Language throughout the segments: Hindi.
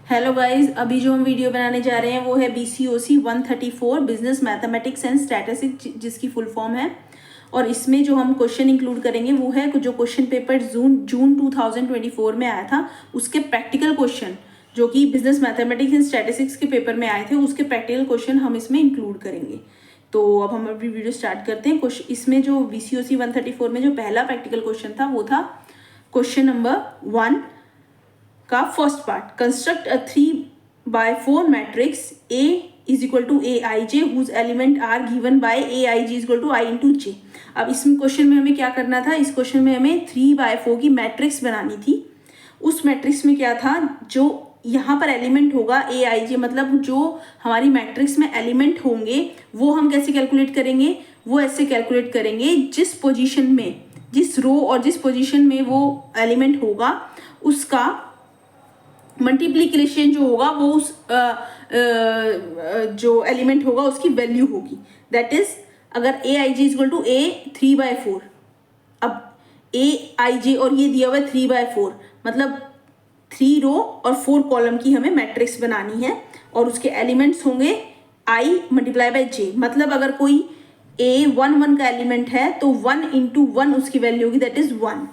हेलो गाइस, अभी जो हम वीडियो बनाने जा रहे हैं वो है BCOC 134 business mathematics and statistics, जिसकी फुल फॉर्म है। और इसमें जो हम क्वेश्चन इंक्लूड करेंगे वो है जो क्वेश्चन पेपर जून 2024 में आया था, उसके प्रैक्टिकल क्वेश्चन जो कि बिजनेस मैथमेटिक्स एंड स्टैटिस्टिक्स के पेपर में आए थे, उसके प्रैक्टिकल क्वेश्चन हम इसमें इंक्लूड करेंगे। तो अब हम अपनी वीडियो स्टार्ट करते हैं। इसमें जो BCOC 134 में जो पहला प्रैक्टिकल क्वेश्चन था वो था क्वेश्चन नंबर 1 का first part. Construct a 3/4 matrix A is equal to AIJ whose element are given by AIJ is equal to I into J। अब इस क्वेश्चन में हमें क्या करना था, इस क्वेश्चन में हमें 3/4 की मैट्रिक्स बनानी थी। उस मैट्रिक्स में क्या था, जो यहाँ पर एलिमेंट होगा AIJ, मतलब जो हमारी मैट्रिक्स में एलिमेंट होंगे वो हम कैसे कैलकुलेट करेंगे, वो ऐसे कैलकुलेट करेंगे जिस पोजीशन में, जिस रो और जिस पोजीशन में वो एलिमेंट होगा उसका मल्टीप्लिकेशन जो होगा वो उस जो एलिमेंट होगा उसकी वैल्यू होगी। दैट इज अगर AIJ is equal to A 3/4, अब AIJ और ये दिया हुआ है 3/4, मतलब 3 रो और 4 कॉलम की हमें मैट्रिक्स बनानी है और उसके एलिमेंट्स होंगे I मल्टीप्लाई बाय J। मतलब अगर कोई A 1 का एलिमेंट है तो 1 इंटू 1 उसकी वैल्यू होगी, दैट इज 1,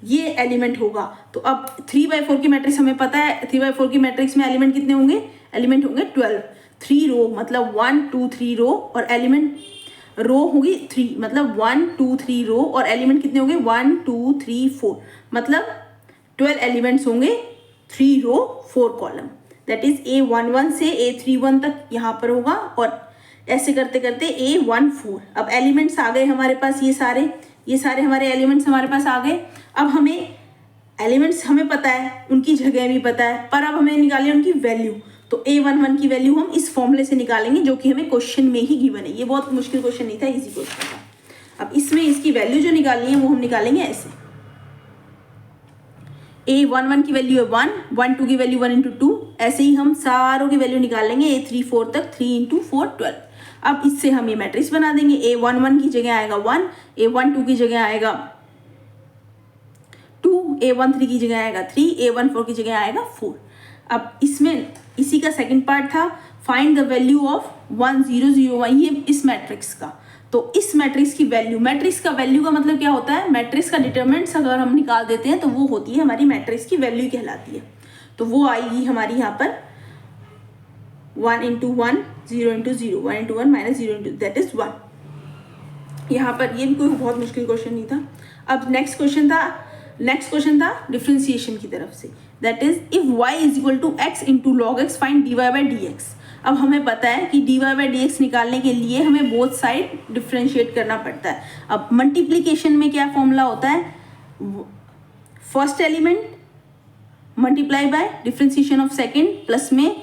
ये एलिमेंट होगा। तो अब 3/4 की मैट्रिक्स हमें पता है, 3/4 की मैट्रिक्स में एलिमेंट कितने होंगे, एलिमेंट होंगे 12। 3 रो मतलब 1 2 3 रो और एलिमेंट रो होगी 3, मतलब 1 2 3 रो और एलिमेंट कितने होंगे 1 2 3 4, मतलब 12 एलिमेंट्स होंगे 3 रो 4 कॉलम। दैट इज A11 से A31 तक यहाँ पर होगा और ऐसे करते करते A14। अब एलिमेंट्स आ गए हमारे पास, ये सारे हमारे एलिमेंट्स हमारे पास आ गए। अब हमें एलिमेंट्स हमें पता है, उनकी जगह भी पता है, पर अब हमें निकालें उनकी वैल्यू। तो A11 की वैल्यू हम इस फॉर्मूले से निकालेंगे जो कि हमें क्वेश्चन में ही गिवन है। ये बहुत मुश्किल क्वेश्चन नहीं था, इजी क्वेश्चन था। अब इसमें इसकी वैल्यू जो निकालनी है वो हम निकालेंगे ऐसे। A11 की वैल्यू है 1, 1 2 की वैल्यू 1 इंटू 2, ऐसे ही हम सारों की वैल्यू निकालेंगे A34 तक, 3 इंटू 4 12। अब इससे हम ये मैट्रिक्स बना देंगे। A11 की जगह आएगा 1, A12 की जगह आएगा 2, A13 की जगह आएगा 3, A14 की जगह आएगा 4। अब इसमें इसी का सेकंड पार्ट था फाइंड द वैल्यू ऑफ 1 0 0 1, ये इस मैट्रिक्स का। तो इस मैट्रिक्स की वैल्यू, मैट्रिक्स का वैल्यू का मतलब क्या होता है, मैट्रिक्स का डिटरमिनेंट्स अगर हम निकाल देते हैं तो वो होती है हमारी मैट्रिक्स की वैल्यू कहलाती है। तो वो आएगी हमारी यहाँ पर 1 into 1 0 into 0, 1 into 1 minus 0 into, that is 1। यहाँ पर ये भी कोई बहुत मुश्किल क्वेश्चन नहीं था। अब नेक्स्ट क्वेश्चन था डिफ्रेंसिएशन की तरफ से। That is if y is equal to x into log x find dy by dx। अब हमें पता है कि dy बाई dx निकालने के लिए हमें बोथ साइड डिफ्रेंशिएट करना पड़ता है। अब मल्टीप्लीकेशन में क्या फॉर्मूला होता है, first element multiply by differentiation of second, plus में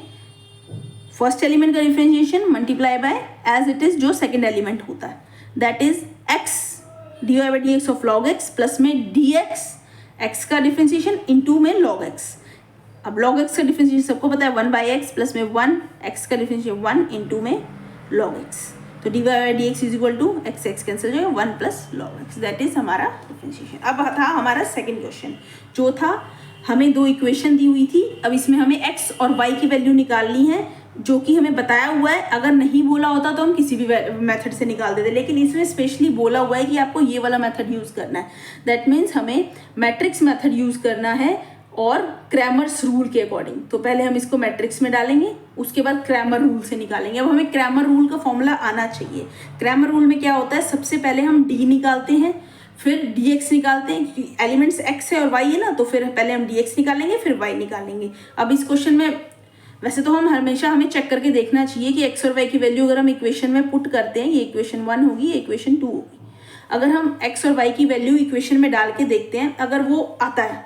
फर्स्ट एलिमेंट का differentiation multiply by as it is जो सेकेंड एलिमेंट होता है। That is x dy by dx of log x plus में dx x का डिफ्रेंशिएशन इंटू में log x। अब log x का डिफ्रेंशिएशन सबको पता है 1 बाई एक्स प्लस में 1, x का डिफ्रेंशिएशन 1 इंटू में log x। तो dy by dx is equal to x cancel हो जाएगा 1 plus log x, that is हमारा डिफ्रेंशिएशन। अब था हमारा सेकेंड क्वेश्चन जो था, हमें 2 इक्वेशन दी हुई थी। अब इसमें हमें x और y की वैल्यू निकालनी है जो कि हमें बताया हुआ है। अगर नहीं बोला होता तो हम किसी भी मेथड से निकाल देते, लेकिन इसमें स्पेशली बोला हुआ है कि आपको ये वाला मेथड यूज़ करना है। दैट मीन्स हमें मैट्रिक्स मेथड यूज़ करना है और क्रैमर्स रूल के अकॉर्डिंग। तो पहले हम इसको मैट्रिक्स में डालेंगे, उसके बाद क्रैमर रूल से निकालेंगे। अब हमें क्रैमर रूल का फॉर्मूला आना चाहिए। क्रैमर रूल में क्या होता है, सबसे पहले हम d निकालते हैं, फिर dx निकालते हैं, क्योंकि एलिमेंट्स x है और y है ना, तो फिर पहले हम dx निकालेंगे फिर y निकालेंगे। अब इस क्वेश्चन में वैसे तो हमें चेक करके देखना चाहिए कि x और y की वैल्यू अगर हम इक्वेशन में पुट करते हैं, ये इक्वेशन 1 होगी, ये इक्वेशन 2 होगी। अगर हम x और y की वैल्यू इक्वेशन में डाल के देखते हैं, अगर वो आता है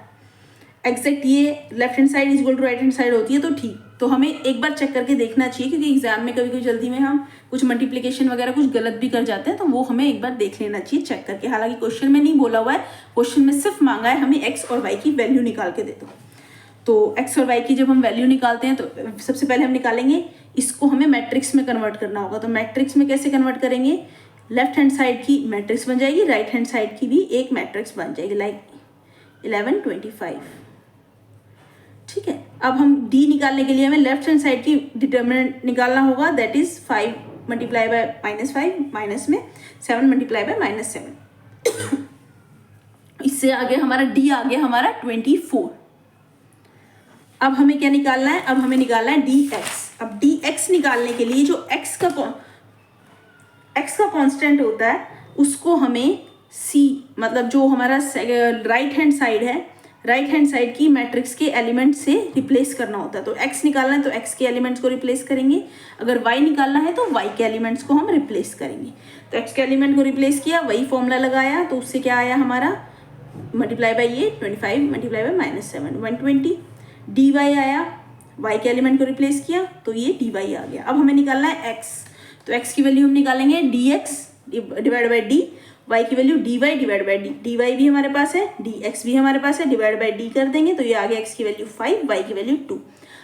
एग्जैक्ट, ये left hand side is equal to right hand side होती है तो ठीक। तो हमें एक बार चेक करके देखना चाहिए, क्योंकि एग्जाम में कभी कभी जल्दी में हम कुछ मल्टीप्लिकेशन वगैरह कुछ गलत भी कर जाते हैं, तो वो हमें एक बार देख लेना चाहिए चेक करके। हालांकि क्वेश्चन में नहीं बोला हुआ है, क्वेश्चन में सिर्फ मांगा है हमें x और y की वैल्यू निकाल के दे दो। तो x और y की जब हम वैल्यू निकालते हैं तो सबसे पहले हम निकालेंगे, इसको हमें मैट्रिक्स में कन्वर्ट करना होगा। तो मैट्रिक्स में कैसे कन्वर्ट करेंगे, लेफ्ट हैंड साइड की मैट्रिक्स बन जाएगी, राइट हैंड साइड की भी एक मैट्रिक्स बन जाएगी, लाइक 11 25। ठीक है। अब हम डी निकालने के लिए हमें लेफ्ट हैंड साइड की डिटर्मिनेंट निकालना होगा, that is 5 multiply by -5 minus में 7 मल्टीप्लाई बाय -7। इससे आगे हमारा डी आ गया हमारा 24। अब हमें क्या निकालना है, अब हमें निकालना है डी एक्स। अब डी एक्स निकालने के लिए जो एक्स का कांस्टेंट होता है उसको हमें सी, मतलब जो हमारा राइट हैंड साइड है, राइट हैंड साइड की मैट्रिक्स के एलिमेंट से रिप्लेस करना होता है। तो x निकालना है तो x के एलिमेंट्स को रिप्लेस करेंगे, अगर y निकालना है तो y के एलिमेंट्स को हम रिप्लेस करेंगे। तो x के एलिमेंट को रिप्लेस किया, वही फॉर्मूला लगाया, तो उससे क्या आया हमारा मल्टीप्लाई बाई ये 25 मल्टीप्लाई बाई -7 120। dy आया, y के एलिमेंट को रिप्लेस किया तो ये dy आ गया। अब हमें निकालना है x, तो x की वैल्यू हम निकालेंगे dx divide by D, y की value dy divide by D, dy भी हमारे पास है, dx भी हमारे पास है, डिवाइड बाई डी कर देंगे तो ये आ गया x की वैल्यू 5, y की वैल्यू 2।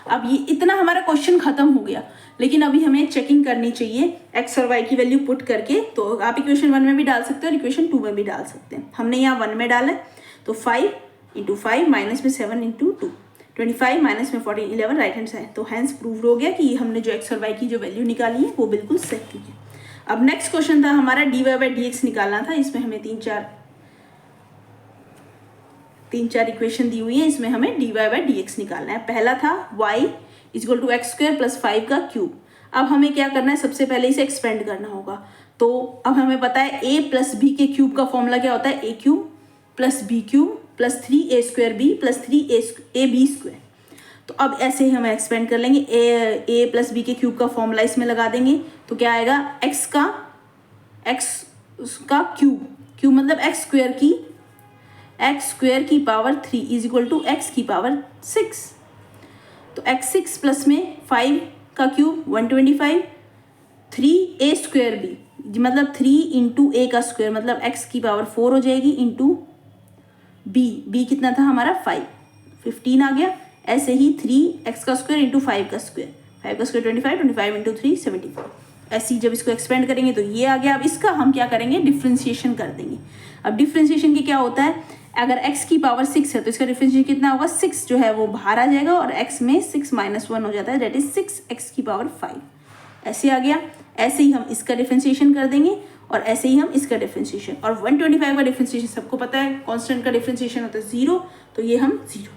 अब ये इतना हमारा क्वेश्चन खत्म हो गया, लेकिन अभी हमें चेकिंग करनी चाहिए x और y की वैल्यू पुट करके। तो आप इक्वेशन 1 में भी डाल सकते हो और इक्वेशन 2 में भी डाल सकते हैं। हमने यहाँ 1 में डाला है तो 5 × 5 माइनस में 7 × 2 25 माइनस में 14 11 राइट हैंड साइड। तो हैंस प्रूव हो गया कि हमने जो x और y की जो वैल्यू निकाली है वो बिल्कुल सही है। अब नेक्स्ट क्वेश्चन था हमारा dy बाई dx निकालना था। इसमें हमें तीन चार इक्वेशन दी हुई है, इसमें हमें dy बाई dx निकालना है। पहला था y equal to x square plus 5 का क्यूब। अब हमें क्या करना है, सबसे पहले इसे एक्सपेंड करना होगा। तो अब हमें पता है a प्लस बी के क्यूब का फॉर्मूला क्या होता है, a cube plus b cube plus 3a square b plus 3ab square. तो अब ऐसे ही हम एक्सपेंड कर लेंगे, a प्लस बी के क्यूब का फॉर्मूला इसमें लगा देंगे तो क्या आएगा, x का क्यूब मतलब x स्क्वायर की power 3 is equal to x की पावर 6। तो x6 प्लस में 5 का क्यूब 125, 3a स्क्वायर बी मतलब 3 इंटू a का स्क्वायर मतलब x की पावर 4 हो जाएगी, इंटू b कितना था हमारा 15 आ गया। ऐसे ही 3x का स्क्वायर इंटू 5 का स्क्वायर 25 इंटू 3 74। ऐसे ही जब इसको एक्सपेंड करेंगे तो ये आ गया। अब इसका हम क्या करेंगे, डिफ्रेंशिएशन कर देंगे। अब डिफ्रेंशिएशन की क्या होता है, अगर x की पावर 6 है तो इसका डिफ्रेंशिएशन कितना होगा, 6 जो है वो बाहर आ जाएगा और x में 6 - 1 हो जाता है, दैट इज 6x की पावर 5। ऐसे आ गया। ऐसे ही हम इसका डिफ्रेंशिएशन कर देंगे और ऐसे ही हम इसका डिफ्रेंशिएशन। और 125 का डिफ्रेंशिएशन सबको पता है, कांस्टेंट का डिफ्रेंशिएशन होता है 0, तो ये हम 0।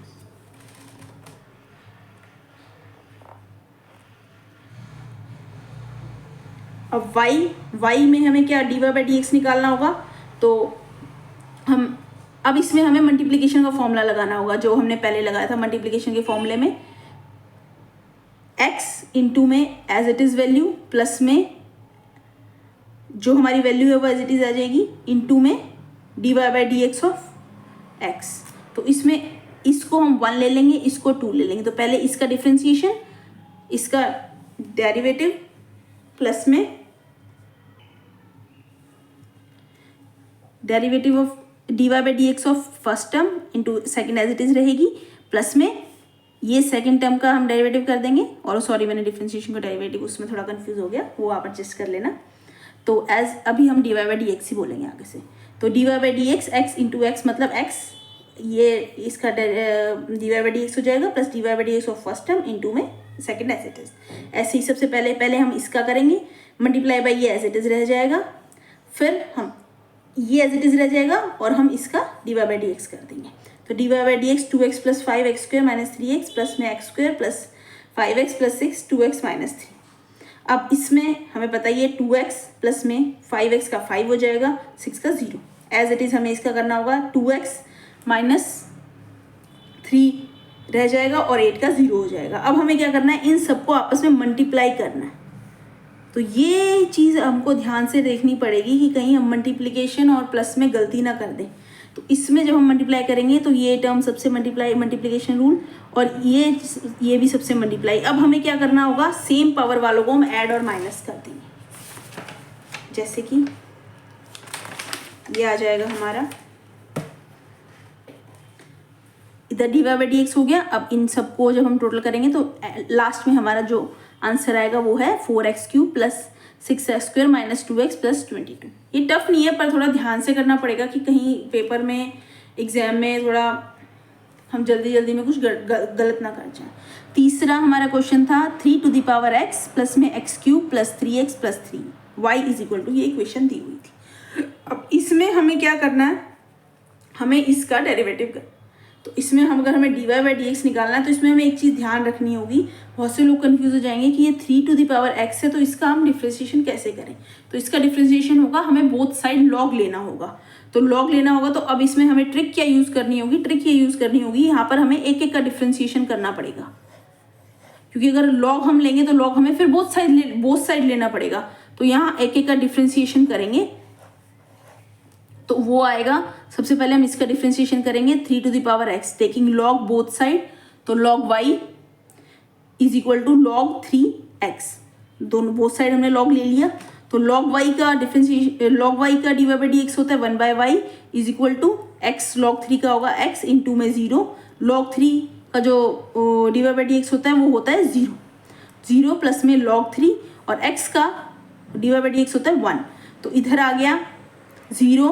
अब y में हमें क्या dy बाई dx निकालना होगा। तो हम अब इसमें हमें मल्टीप्लिकेशन का फॉर्मूला लगाना होगा जो हमने पहले लगाया था। मल्टीप्लिकेशन के फॉर्मूले में x इंटू में as it is value plus में जो हमारी वैल्यू है वो एज इट इज़ आ जाएगी, इंटू में dy by dx of x। तो इसमें इसको हम 1 ले लेंगे, इसको 2 ले लेंगे। तो पहले इसका डिफ्रेंशिएशन, इसका डेरिवेटिव प्लस में derivative of dy by dx of first term into second as it is रहेगी, प्लस में ये सेकेंड टर्म का हम डेरिवेटिव कर देंगे। और सॉरी मैंने डिफ्रेंशिएशन का डेरिवेटिव उसमें थोड़ा कंफ्यूज हो गया, वो आप एडजस्ट कर लेना। तो एज अभी हम dy बाई dx ही बोलेंगे आगे से। तो dy by dx x into x मतलब x, ये इसका dy बाई dx हो जाएगा plus dy by dx of first term into में सेकेंड एज इट इज। ऐसे ही सबसे पहले हम इसका करेंगे, मल्टीप्लाई बाई ये एज इट इज रह जाएगा, फिर हम ये एज इट इज रह जाएगा और हम इसका dy बाई dx कर देंगे। तो dy by dx 2x plus 5x square minus 3x plus में x square plus 5x plus 6 2x minus 3। अब इसमें हमें पता है ये 2x प्लस में 5x का 5 हो जाएगा, 6 का 0। एज इट इज़ हमें इसका करना होगा, 2x माइनस 3 रह जाएगा और 8 का 0 हो जाएगा। अब हमें क्या करना है, इन सबको आपस में मल्टीप्लाई करना है। तो ये चीज़ हमको ध्यान से देखनी पड़ेगी कि कहीं हम मल्टीप्लिकेशन और प्लस में गलती ना कर दें। तो इसमें जब हम मल्टीप्लाई करेंगे तो ये टर्म सबसे मल्टीप्लिकेशन रूल और ये भी सबसे मल्टीप्लाई। अब हमें क्या करना होगा, सेम पावर वालों को हम ऐड और माइनस कर देंगे। जैसे कि ये आ जाएगा हमारा, इधर dy बाई dx हो गया। अब इन सबको जब हम टोटल करेंगे तो लास्ट में हमारा जो आंसर आएगा वो है 4x cube plus 6x square minus 2x plus 22। ये टफ नहीं है पर थोड़ा ध्यान से करना पड़ेगा कि कहीं पेपर में एग्जाम में थोड़ा हम जल्दी जल्दी में कुछ गलत ना कर जाए। तीसरा हमारा क्वेश्चन था 3 to the power x plus में x³ plus 3x plus 3 y is equal to, ये इक्वेशन दी हुई थी। अब इसमें हमें क्या करना है, हमें इसका डेरिवेटिव कर, तो इसमें हम अगर हमें dy बाई डी एक्स निकालना है तो इसमें हमें एक चीज़ ध्यान रखनी होगी। बहुत से लोग कंफ्यूज हो जाएंगे कि ये 3 to the power x है तो इसका हम डिफ्रेंशिएशन कैसे करें। तो इसका डिफ्रेंशिएशन होगा, हमें बोथ साइड लॉग लेना होगा। तो लॉग लेना होगा तो अब इसमें हमें ट्रिक क्या यूज़ करनी होगी, ट्रिक ये यूज़ करनी होगी, यहाँ पर हमें एक एक का डिफ्रेंशिएशन करना पड़ेगा, क्योंकि अगर लॉग हम लेंगे तो लॉग हमें फिर बोथ साइड लेना पड़ेगा। तो यहाँ एक एक का डिफ्रेंशिएशन करेंगे तो वो आएगा, सबसे पहले हम इसका डिफ्रेंशिएशन करेंगे 3 to the power x taking log both side, तो log y is equal to log 3x, दोनों बोथ साइड हमने लॉग ले लिया। तो लॉग y का डिफ्रेंशिएशन, लॉग y का dy बाई डी एक्स होता है 1 by y is equal to x, log 3 का होगा x इंटू में 0, लॉग 3 का जो dy बाई डी एक्स होता है वो होता है 0 प्लस में लॉग 3 और x का dy बाई डी एक्स होता है 1, तो इधर आ गया 0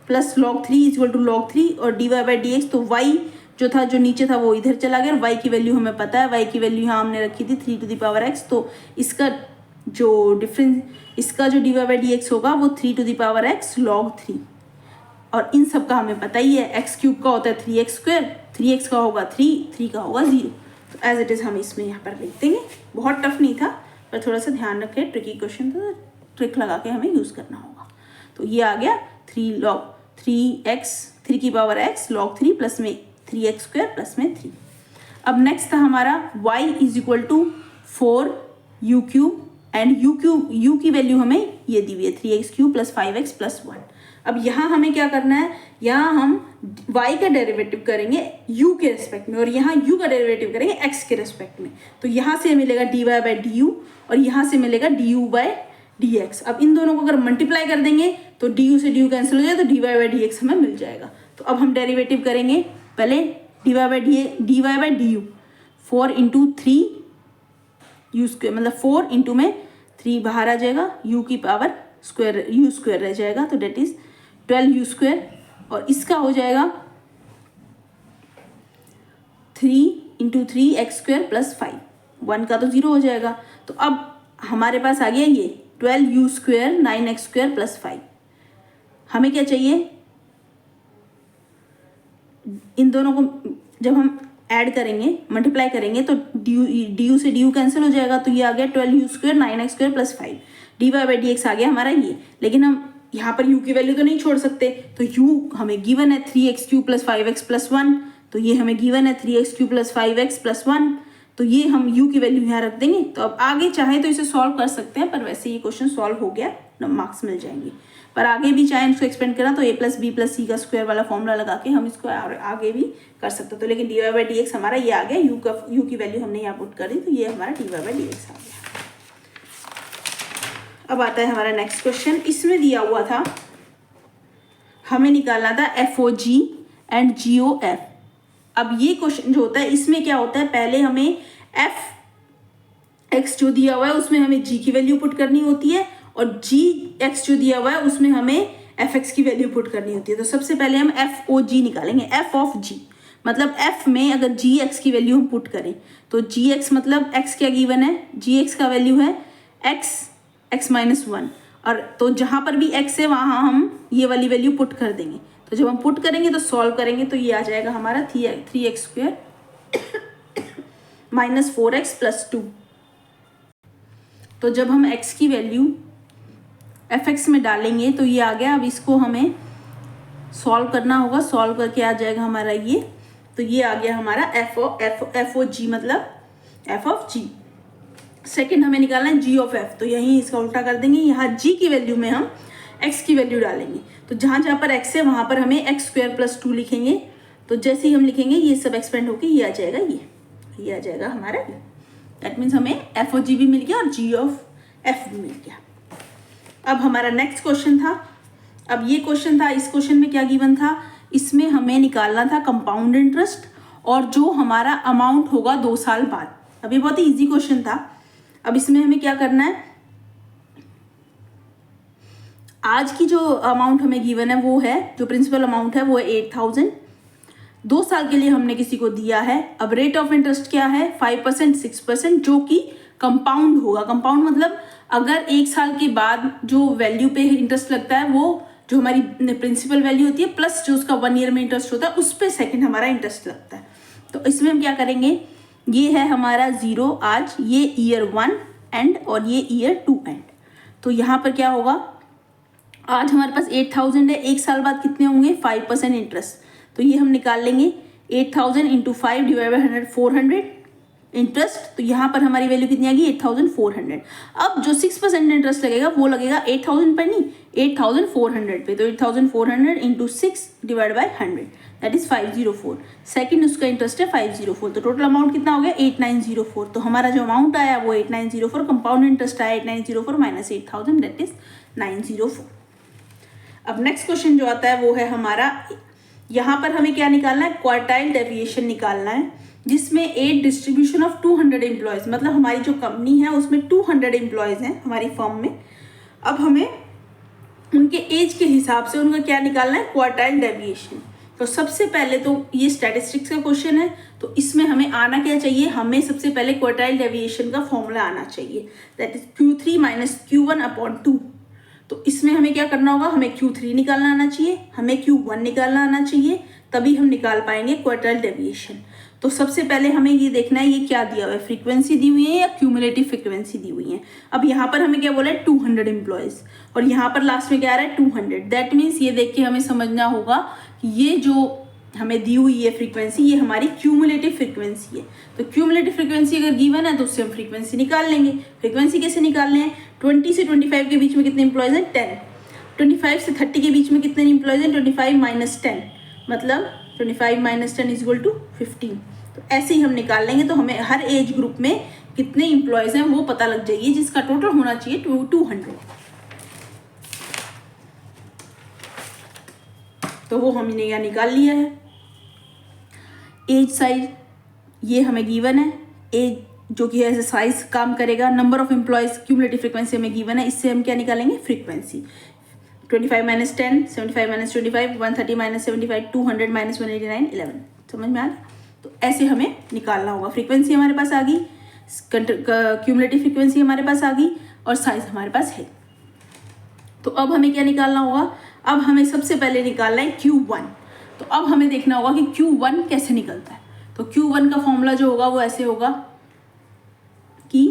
plus log 3 is equal to log 3 और dy बाई डी एक्स, तो y जो था जो नीचे था वो इधर चला गया। y की वैल्यू हमें पता है, y की वैल्यू यहाँ हमने रखी थी 3 to the power x, तो इसका जो dy बाई डी एक्स होगा वो 3 to the power x log 3, और इन सब का हमें पता ही है, x³ का होता है 3x², 3x का होगा 3 का होगा 0, तो एज इट इज़ हम इसमें यहाँ पर लिख देंगे। बहुत टफ नहीं था पर थोड़ा सा ध्यान रखें, ट्रिकी क्वेश्चन तो ट्रिक लगा के हमें यूज़ करना होगा। तो ये आ गया 3 की पावर x log 3 प्लस में 3x² प्लस में 3। अब नेक्स्ट था हमारा y is equal to 4u³ and u की वैल्यू हमें ये दी हुई है 3x³ प्लस 5x प्लस 1। अब यहाँ हमें क्या करना है, यहाँ हम y का डेरिवेटिव करेंगे u के रेस्पेक्ट में और यहाँ u का डेरिवेटिव करेंगे x के रेस्पेक्ट में। तो यहाँ से मिलेगा dy बाई डी और यहाँ से मिलेगा du बाई dx। अब इन दोनों को अगर मल्टीप्लाई कर देंगे तो du से du कैंसिल हो जाए तो dy बाई dx हमें मिल जाएगा। तो अब हम डेरिवेटिव करेंगे, पहले dy by D 4 into 3 u², मतलब 4 इंटू में 3 बाहर आ जाएगा, u की पावर स्क्वायर u² रह जाएगा, तो डेट इज 12u², और इसका हो जाएगा 3 इंटू 3x² प्लस 5, 1 का तो 0 हो जाएगा। तो अब हमारे पास आ गया ये 12u² 9x² प्लस 5। हमें क्या चाहिए, इन दोनों को जब हम ऐड करेंगे मल्टीप्लाई करेंगे तो du से du कैंसिल हो जाएगा, तो ये आ गया 12u² 9x² plus 5, dy by dx आ गया हमारा ये। लेकिन हम यहाँ पर u की वैल्यू तो नहीं छोड़ सकते, तो u हमें गिवन है 3x³ प्लस 5x प्लस 1, तो ये हमें गिवन है 3x³ प्लस 5x प्लस 1, तो ये हम u की वैल्यू यहाँ रख देंगे। तो अब आगे चाहे तो इसे सॉल्व कर सकते हैं, पर वैसे ये क्वेश्चन सॉल्व हो गया, मार्क्स मिल जाएंगे। पर आगे भी चाहे इसको एक्सपेंड करना तो a प्लस बी प्लस सी का स्क्वायर वाला फॉर्मूला लगा के हम इसको आगे भी कर सकते हो। तो लेकिन dy बाई डी एक्स हमारा ये आ गया, u की वैल्यू हमने यहाँ पुट करी, तो ये हमारा dy बाई डी एक्स आ गया। अब आता है हमारा नेक्स्ट क्वेश्चन। इसमें दिया हुआ था हमें निकालना था FOG एंड GOF। अब ये क्वेश्चन जो होता है इसमें क्या होता है, पहले हमें fx जो दिया हुआ है उसमें हमें g की वैल्यू पुट करनी होती है और gx जो दिया हुआ है उसमें हमें fx की वैल्यू पुट करनी होती है। तो सबसे पहले हम FOG निकालेंगे, f ऑफ g, मतलब f में अगर gx की वैल्यू हम पुट करें तो gx मतलब x क्या गिवन है, gx का वैल्यू है x माइनस 1, और तो जहाँ पर भी x है वहाँ हम ये वाली वैल्यू पुट कर देंगे। तो जब हम पुट करेंगे तो सॉल्व करेंगे तो ये आ जाएगा हमारा 3x² माइनस 4x प्लस 2। तो जब हम x की वैल्यू fx में डालेंगे तो ये आ गया। अब इसको हमें सॉल्व करना होगा, सॉल्व करके आ जाएगा हमारा ये, तो ये आ गया हमारा FOG मतलब f ऑफ g। सेकंड हमें निकालना है g ऑफ f, तो यहीं इसका उल्टा कर देंगे, यहाँ g की वैल्यू में हम x की वैल्यू डालेंगे। तो जहाँ जहाँ पर x है वहाँ पर हमें x² प्लस 2 लिखेंगे। तो जैसे ही हम लिखेंगे ये सब एक्सपेंड होके ये आ जाएगा, ये आ जाएगा हमारा ये। दैट मीन्स हमें FOG भी मिल गया और g ऑफ f भी मिल गया। अब हमारा नेक्स्ट क्वेश्चन था, अब ये क्वेश्चन था, इस क्वेश्चन में क्या गिवन था, इसमें हमें निकालना था कंपाउंड इंटरेस्ट और जो हमारा अमाउंट होगा 2 साल बाद। अब ये बहुत ही ईजी क्वेश्चन था। अब इसमें हमें क्या करना है, आज की जो अमाउंट हमें गिवन है वो है, जो प्रिंसिपल अमाउंट है वो है 8000। 2 साल के लिए हमने किसी को दिया है। अब रेट ऑफ इंटरेस्ट क्या है 5%, 6%, जो कि कंपाउंड होगा। कंपाउंड मतलब अगर 1 साल के बाद जो वैल्यू पे इंटरेस्ट लगता है वो जो हमारी प्रिंसिपल वैल्यू होती है प्लस जो उसका 1 ईयर में इंटरेस्ट होता है उस पर सेकेंड हमारा इंटरेस्ट लगता है। तो इसमें हम क्या करेंगे, ये है हमारा 0 आज, ये ईयर 1 एंड और ये ईयर 2 एंड। तो यहाँ पर क्या होगा, आज हमारे पास 8000 है, 1 साल बाद कितने होंगे 5% इंटरेस्ट। तो ये हम निकाल लेंगे 8000 इंटू 5 डिवाइड बाई 100 400 इंटरेस्ट। तो यहाँ पर हमारी वैल्यू कितनी आ गई 8400। अब जो 6% इंटरेस्ट लगेगा वो लगेगा 8000 पर नहीं 8400 पे। तो 8400 into 6 divide by 100 that is 504। Second उसका इंटरेस्ट है 504। तो टोटल अमाउंट कितना हो गया 8904। तो हमारा जो अमाउंट आया वो 8904, कंपाउंड इंटरेस्ट आया 8904 माइनस 8000 दैट इज 904। अब नेक्स्ट क्वेश्चन जो आता है वो है हमारा, यहाँ पर हमें क्या निकालना है, क्वार्टाइल डेविएशन निकालना है, जिसमें एट डिस्ट्रीब्यूशन ऑफ 200 एम्प्लॉयज़, मतलब हमारी जो कंपनी है उसमें 200 एम्प्लॉयज़ हैं हमारी फर्म में। अब हमें उनके एज के हिसाब से उनका क्या निकालना है, क्वार्टाइल डेविएशन। तो सबसे पहले तो ये स्टैटिस्टिक्स का क्वेश्चन है, तो इसमें हमें आना क्या चाहिए, हमें सबसे पहले क्वार्टाइल डेविएशन का फॉर्मूला आना चाहिए, that is Q3 minus Q1 upon 2। तो इसमें हमें क्या करना होगा, हमें Q3 निकालना आना चाहिए, हमें Q1 निकालना आना चाहिए, तभी हम निकाल पाएंगे क्वार्टाइल डेविएशन। तो सबसे पहले हमें ये देखना है ये क्या दिया हुआ है, फ्रीक्वेंसी दी हुई है या क्यूमुलेटिव फ्रीक्वेंसी दी हुई है। अब यहाँ पर हमें क्या बोला है 200 एम्प्लॉयज़, और यहाँ पर लास्ट में क्या आ रहा है 200। दैट मीन्स ये देख के हमें समझना होगा कि ये जो हमें दी हुई है फ्रीक्वेंसी ये हमारी क्यूमुलेटिव फ्रीक्वेंसी है। तो क्यूमुलेटिव फ्रीक्वेंसी अगर गिवन है तो उससे हम फ्रीक्वेंसी निकाल लेंगे। फ्रीक्वेंसी कैसे निकालने हैं, 20 से 25 के बीच में कितने एम्प्लॉयज़ हैं 10, 25 से 30 के बीच में कितने एम्प्लॉयज़ हैं 25 माइनस 10, मतलब 25 माइनस 10 इज इक्वल टू 15। तो ऐसे ही हम निकाल लेंगे, तो हमें हर एज ग्रुप में कितने एम्प्लॉयज़ हैं वो पता लग जाएगी, जिसका टोटल होना चाहिए 200। तो वो हमने यहाँ निकाल लिया है। एज साइज ये हमें गिवन है, एज जो कि एज ए साइज काम करेगा। Number of employees cumulative frequency हमें गिवन है, इससे हम क्या निकालेंगे frequency. 25 minus 10, 75 minus 25, 130 minus 75, 200 minus 189, 11। समझ में आ गया। तो ऐसे हमें निकालना होगा। फ्रीक्वेंसी हमारे पास आ गई, क्यूमुलेटिव फ्रीक्वेंसी हमारे पास आ गई और साइज हमारे पास है। तो अब हमें क्या निकालना होगा, अब हमें सबसे पहले निकालना है Q1। तो अब हमें देखना होगा कि Q1 कैसे निकलता है। तो Q1 का फॉर्मूला जो होगा वो ऐसे होगा कि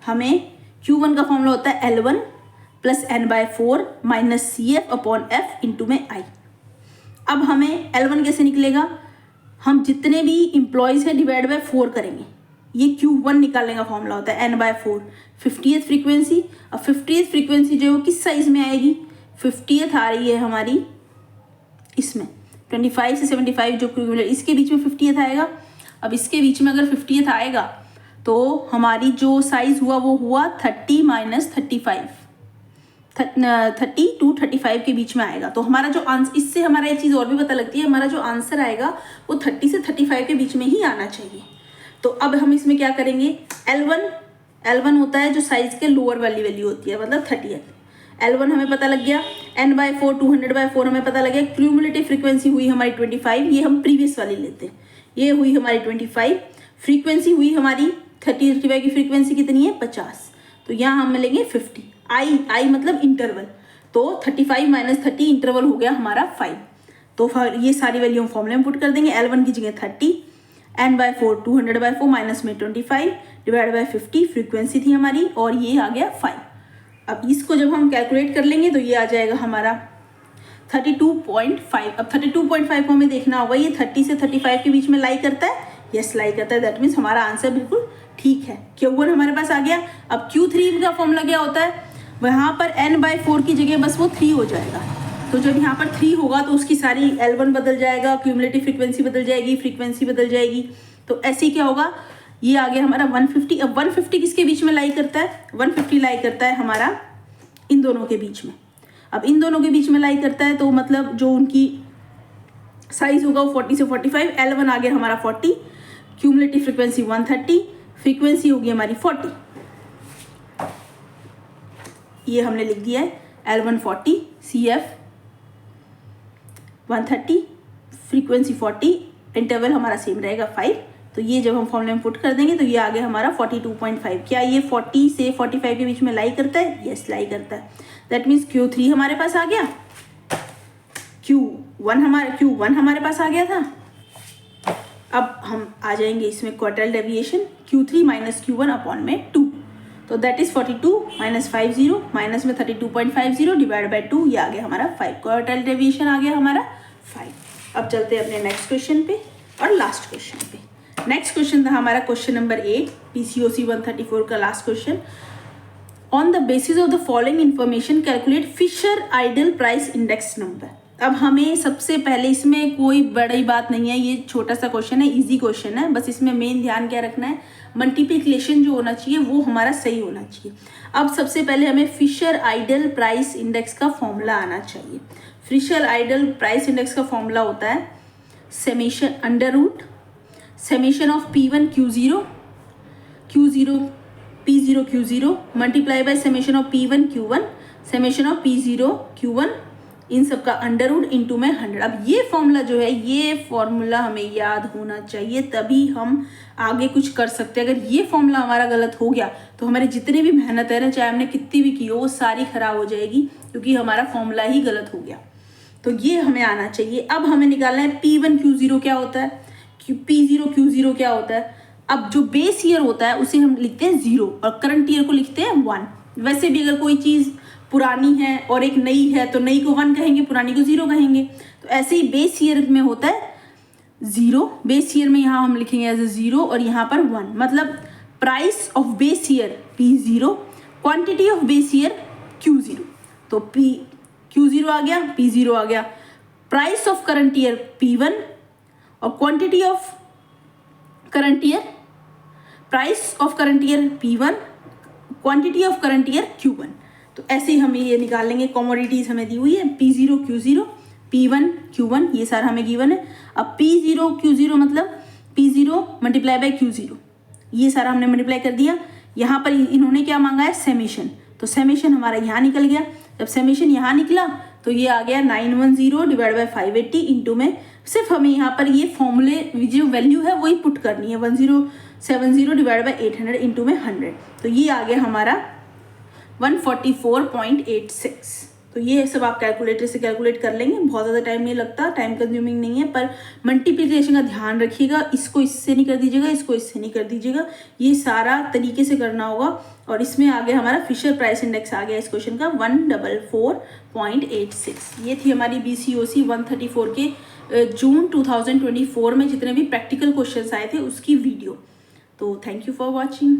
हमें Q1 का फॉर्मूला होता है L1 plus n/4 minus CF upon F into में I। अब हमें L1 कैसे निकलेगा, हम जितने भी एम्प्लॉयज़ हैं डिवाइड बाय 4 करेंगे, ये Q1 निकालने का फॉर्मूला होता है n/4। 50th फ्रीक्वेंसी, अब 50th फ्रीक्वेंसी जो है किस साइज में आएगी, 50th आ रही है हमारी इसमें 25 से 75 जो इसके बीच में 50th आएगा। अब इसके बीच में अगर 50th आएगा तो हमारी जो साइज हुआ वो हुआ 30 माइनस 35, 30 टू 35 के बीच में आएगा। तो हमारा जो आंसर, इससे हमारा ये चीज़ और भी पता लगती है, हमारा जो आंसर आएगा वो 30 से 35 के बीच में ही आना चाहिए। तो अब हम इसमें क्या करेंगे, L1 होता है जो साइज के लोअर वाली वैल्यू होती है, मतलब 30th। L1 हमें पता लग गया, n/4 200/4 हमें पता लग गया। क्यूमुलेटिव फ्रीक्वेंसी हुई हमारी 25, ये हम प्रीवियस वाली लेते हैं, ये हुई हमारी 25। फ्रीक्वेंसी हुई हमारी 35 की फ्रीक्वेंसी कितनी है 50। तो यहाँ हम लेंगे 50। आई मतलब इंटरवल, तो 35 माइनस 30 इंटरवल हो गया हमारा 5। तो ये सारी वैल्यू हम फॉर्मूले में पुट कर देंगे। L1 की जगह 30, n/4 200/4 माइनस में 25 डिवाइड बाई 50 फ्रीक्वेंसी थी हमारी, और ये आ गया 5। अब इसको जब हम कैलकुलेट कर लेंगे तो ये आ जाएगा हमारा 32.5। अब 32.5 को हमें देखना होगा ये 30 से 35 के बीच में लाई करता है, यस लाई करता है। दैट मीन्स हमारा आंसर बिल्कुल ठीक है। Q1 हमारे पास आ गया। अब Q3 का फॉर्मूला क्या होता है, वहाँ पर n/4 की जगह बस वो 3 हो जाएगा। तो जब यहाँ पर 3 होगा तो उसकी सारी L1 बदल जाएगा, क्यूमुलेटिव फ्रीक्वेंसी बदल जाएगी, फ्रीक्वेंसी बदल जाएगी। तो ऐसे ही क्या होगा, ये आ गया हमारा 150। अब 150 किसके बीच में लाई करता है, 150 लाई करता है हमारा इन दोनों के बीच में। अब इन दोनों के बीच में लाई करता है तो मतलब जो उनकी साइज होगा वो 40 से 45। L1 आ गया हमारा 40, क्यूमुलेटिव फ्रीक्वेंसी 130, फ्रीक्वेंसी होगी हमारी 40। ये हमने लिख दिया है L1 40, CF 130, फ्रीक्वेंसी 40, इंटरवल हमारा सेम रहेगा 5। तो ये जब हम फॉर्मूले में पुट कर देंगे तो ये आ गया हमारा 42.5। क्या ये 40 से 45 के बीच में लाई करता है? यस, लाई करता है। दैट मीन्स Q3 हमारे पास आ गया, Q1 हमारे पास आ गया था। अब हम आ जाएंगे इसमें quartile deviation, Q3 minus Q1 upon में 2, तो दैट इज 42 माइनस 50 माइनस में 32.50 डिवाइड बाई 2, ये आ गया हमारा 5। क्वार्टाइल डेविएशन आ गया हमारा 5। अब चलते हैं अपने नेक्स्ट क्वेश्चन पे और लास्ट क्वेश्चन पे। नेक्स्ट क्वेश्चन था हमारा क्वेश्चन नंबर 8, PCOC 134 का last question. On the basis of the following information calculate Fisher ideal price index number. अब हमें सबसे पहले, इसमें कोई बड़ी बात नहीं है, ये छोटा सा क्वेश्चन है, इजी क्वेश्चन है, बस इसमें मेन ध्यान क्या रखना है, मल्टीप्लिकेशन जो होना चाहिए वो हमारा सही होना चाहिए। अब सबसे पहले हमें फिशर आइडल प्राइस इंडेक्स का फॉर्मूला आना चाहिए। फिशर आइडल प्राइस इंडेक्स का फॉर्मूला होता है summation under root summation of P1 Q0 P0 Q0 multiply by summation of P1 Q1 summation of P0 Q1, इन सब का अंडर रूट इंटू में 100। अब ये फॉर्मूला जो है, ये फॉर्मूला हमें याद होना चाहिए, तभी हम आगे कुछ कर सकते हैं। अगर ये फॉर्मूला हमारा गलत हो गया तो हमारी जितनी भी मेहनत है ना, चाहे हमने कितनी भी की हो, वो सारी खराब हो जाएगी, क्योंकि हमारा फॉर्मूला ही गलत हो गया। तो ये हमें आना चाहिए। अब हमें निकालना है P1 Q0 क्या होता है, P0 Q0 क्या होता है। अब जो बेस ईयर होता है उसे हम लिखते हैं 0 और करंट ईयर को लिखते हैं 1। वैसे भी अगर कोई चीज़ पुरानी है और एक नई है तो नई को 1 कहेंगे, पुरानी को 0 कहेंगे। तो ऐसे ही बेस ईयर में होता है 0, बेस ईयर में यहाँ हम लिखेंगे एज ए 0 और यहाँ पर 1, मतलब price of base year P0, quantity of base year Q0। तो Q0 आ गया, P0 आ गया, price of current year P1 और quantity of current year, price of current year P1, quantity of current year Q1। तो ऐसे ही हमें ये निकाल लेंगे। कमोडिटीज हमें दी हुई है P0 Q0 P1 Q1, ये सारा हमें गिवन है। अब P0 Q0 मतलब P0 मल्टीप्लाई बाय Q0, ये सारा हमने मल्टीप्लाई कर दिया। यहाँ पर इन्होंने क्या मांगा है, समेशन, तो समेशन हमारा यहाँ निकल गया। जब समेशन यहाँ निकला तो ये आ गया 910 डिवाइड बाई 580 इंटू में, सिर्फ हमें यहाँ पर ये फॉर्मूले जो वैल्यू है वही पुट करनी है, 1070 डिवाइड बाई 800 इंटू में 100। तो ये आ गया हमारा 144.86। तो ये सब आप कैलकुलेटर से कैलकुलेट कर लेंगे, बहुत ज़्यादा टाइम नहीं लगता, टाइम कंज्यूमिंग नहीं है। पर मल्टीप्लिकेशन का ध्यान रखिएगा, इसको इससे नहीं कर दीजिएगा, इसको इससे नहीं कर दीजिएगा, ये सारा तरीके से करना होगा। और इसमें आ गया हमारा फिशर प्राइस इंडेक्स आ गया इस क्वेश्चन का 144.86। ये थी हमारी BCOC 134 के जून 2024 में जितने भी प्रैक्टिकल क्वेश्चन आए थे उसकी वीडियो। तो थैंक यू फॉर वॉचिंग।